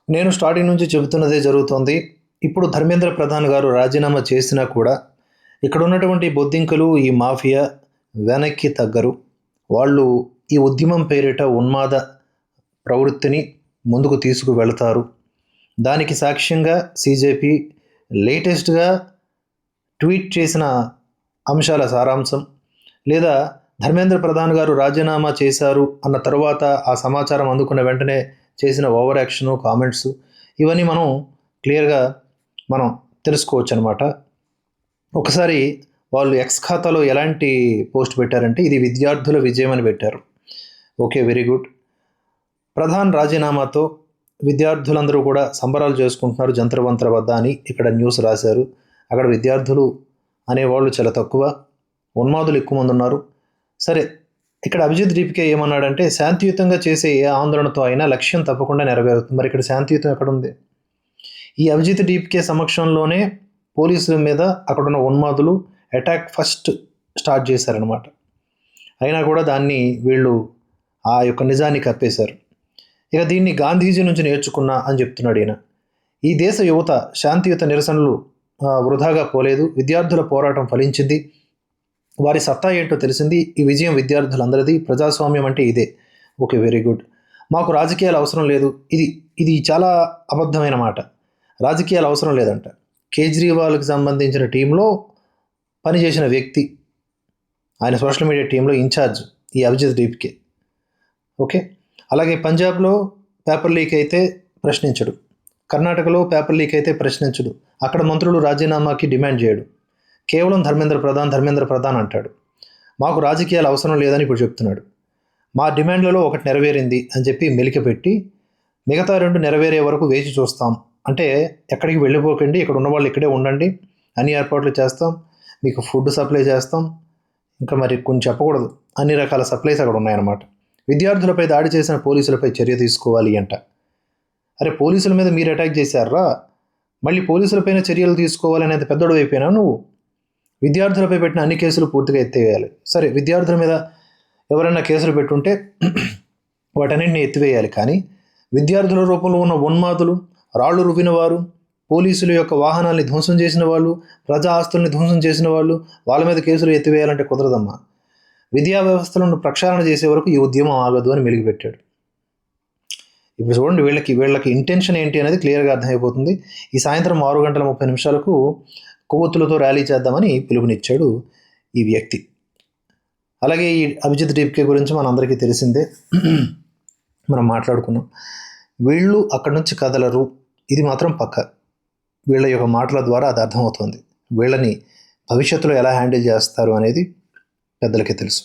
నేను స్టార్టింగ్ నుంచి చెబుతున్నదే జరుగుతోంది. ఇప్పుడు ధర్మేంద్ర ప్రధాన్ గారు రాజీనామా చేసినా కూడా ఇక్కడ ఉన్నటువంటి బొద్దింకలు, ఈ మాఫియా వెనక్కి తగ్గరు. వాళ్ళు ఈ ఉద్యమం పేరిట ఉన్మాద ప్రవృత్తిని ముందుకు తీసుకువెళతారు. దానికి సాక్ష్యంగా సీజేపీ లేటెస్ట్‌గా ట్వీట్ చేసిన అంశాల సారాంశం, లేదా ధర్మేంద్ర ప్రధాన్ గారు రాజీనామా చేశారు అన్న తరువాత ఆ సమాచారం అందుకున్న వెంటనే చేసిన ఓవర్ యాక్షను, కామెంట్సు ఇవన్నీ మనం క్లియర్‌గా మనం తెలుసుకోవచ్చనమాట. ఒకసారి వాళ్ళు ఎక్స్ ఖాతాలో ఎలాంటి పోస్ట్ పెట్టారంటే, ఇది విద్యార్థుల విజయం అని పెట్టారు. ఓకే. Very good. ప్రధాన్ రాజీనామాతో విద్యార్థులందరూ కూడా సంబరాలు చేసుకుంటున్నారు జంతర్ మంతర్ వద్ద అని ఇక్కడ న్యూస్ రాశారు. అక్కడ విద్యార్థులు అనేవాళ్ళు చాలా తక్కువ, ఉన్మాదులు ఎక్కువ మంది ఉన్నారు. సరే, ఇక్కడ అభిజిత్ డీపీకే ఏమన్నాడంటే, శాంతియుతంగా చేసే ఏ ఆందోళనతో అయినా లక్ష్యం తప్పకుండా నెరవేరుతుంది. మరి ఇక్కడ శాంతియుతం ఎక్కడుంది? ఈ అభిజిత్ డీపీకే సమక్షంలోనే పోలీసుల మీద అక్కడున్న ఉన్మాదులు అటాక్ ఫస్ట్ స్టార్ట్ చేశారనమాట. అయినా కూడా దాన్ని వీళ్ళు ఆ యొక్క నిజాన్ని కప్పేశారు. ఇక దీన్ని గాంధీజీ నుంచి నేర్చుకున్నా అని చెప్తున్నాడు ఈయన. ఈ దేశ యువత శాంతియుత నిరసనలు వృధాగా పోలేదు. విద్యార్థుల పోరాటం ఫలించింది. వారి సత్తా ఏంటో తెలిసింది. ఈ విజయం విద్యార్థులందరిది. ప్రజాస్వామ్యం అంటే ఇదే. ఓకే. Very good. మాకు రాజకీయాలు అవసరం లేదు. ఇది చాలా అబద్ధమైన మాట. రాజకీయాలు అవసరం లేదంట. కేజ్రీవాల్కి సంబంధించిన టీంలో పనిచేసిన వ్యక్తి, ఆయన సోషల్ మీడియా టీంలో ఇన్ఛార్జ్ ఈ అభిజిత్ డీపీకే. ఓకే. అలాగే పంజాబ్లో పేపర్ లీక్ అయితే ప్రశ్నించడు, కర్ణాటకలో పేపర్ లీక్ అయితే ప్రశ్నించడు, అక్కడ మంత్రులు రాజీనామాకి డిమాండ్ చేయడు. కేవలం ధర్మేంద్ర ప్రధాన్ అంటాడు. మాకు రాజకీయాలు అవసరం లేదని ఇప్పుడు చెప్తున్నాడు. మా డిమాండ్లలో ఒకటి నెరవేరింది అని చెప్పి మెలికపెట్టి మిగతా 2 నెరవేరే వరకు వేచి చూస్తాం. అంటే ఎక్కడికి వెళ్ళిపోకండి, ఇక్కడ ఉన్నవాళ్ళు ఇక్కడే ఉండండి, అన్ని ఏర్పాట్లు చేస్తాం, మీకు ఫుడ్ సప్లై చేస్తాం, ఇంకా మరి కొన్ని చెప్పకూడదు, అన్ని రకాల సప్లైస్ అక్కడ ఉన్నాయన్నమాట. విద్యార్థులపై దాడి చేసిన పోలీసులపై చర్య తీసుకోవాలి అంట. అరే, పోలీసుల మీద మీరు అటాక్ చేశారా, మళ్ళీ పోలీసులపైన చర్యలు తీసుకోవాలనేది పెద్దోడు అయిపోయినా నువ్వు? విద్యార్థులపై పెట్టిన అన్ని కేసులు పూర్తిగా ఎత్తివేయాలి. సరే, విద్యార్థుల మీద ఎవరైనా కేసులు పెట్టుంటే వాటన్నింటినీ ఎత్తివేయాలి. కానీ విద్యార్థుల రూపంలో ఉన్న ఉన్మాదులు, రాళ్లు రువ్విన వారు, పోలీసుల యొక్క వాహనాల్ని ధ్వంసం చేసిన వాళ్ళు, ప్రజా ఆస్తుల్ని ధ్వంసం చేసిన వాళ్ళు, వాళ్ళ మీద కేసులు ఎత్తివేయాలంటే కుదరదమ్మా. విద్యా వ్యవస్థలను ప్రక్షాళన చేసే వరకు ఈ ఉద్యమం ఆగదు అని మెలిగిపెట్టాడు. ఇప్పుడు చూడండి, వీళ్ళకి ఇంటెన్షన్ ఏంటి అనేది క్లియర్గా అర్థమైపోతుంది. ఈ సాయంత్రం 6:30 కొవ్వొత్తులతో ర్యాలీ చేద్దామని పిలుపునిచ్చాడు ఈ వ్యక్తి. అలాగే ఈ అభిజిత్ డీపీకే గురించి మనందరికీ తెలిసిందే, మనం మాట్లాడుకున్నాం. వీళ్ళు అక్కడి నుంచి కదలరు, ఇది మాత్రం పక్క. వీళ్ళ యొక్క మాటల ద్వారా అది అర్థమవుతుంది. వీళ్ళని భవిష్యత్తులో ఎలా హ్యాండిల్ చేస్తారు అనేది పెద్దలకే తెలుసు.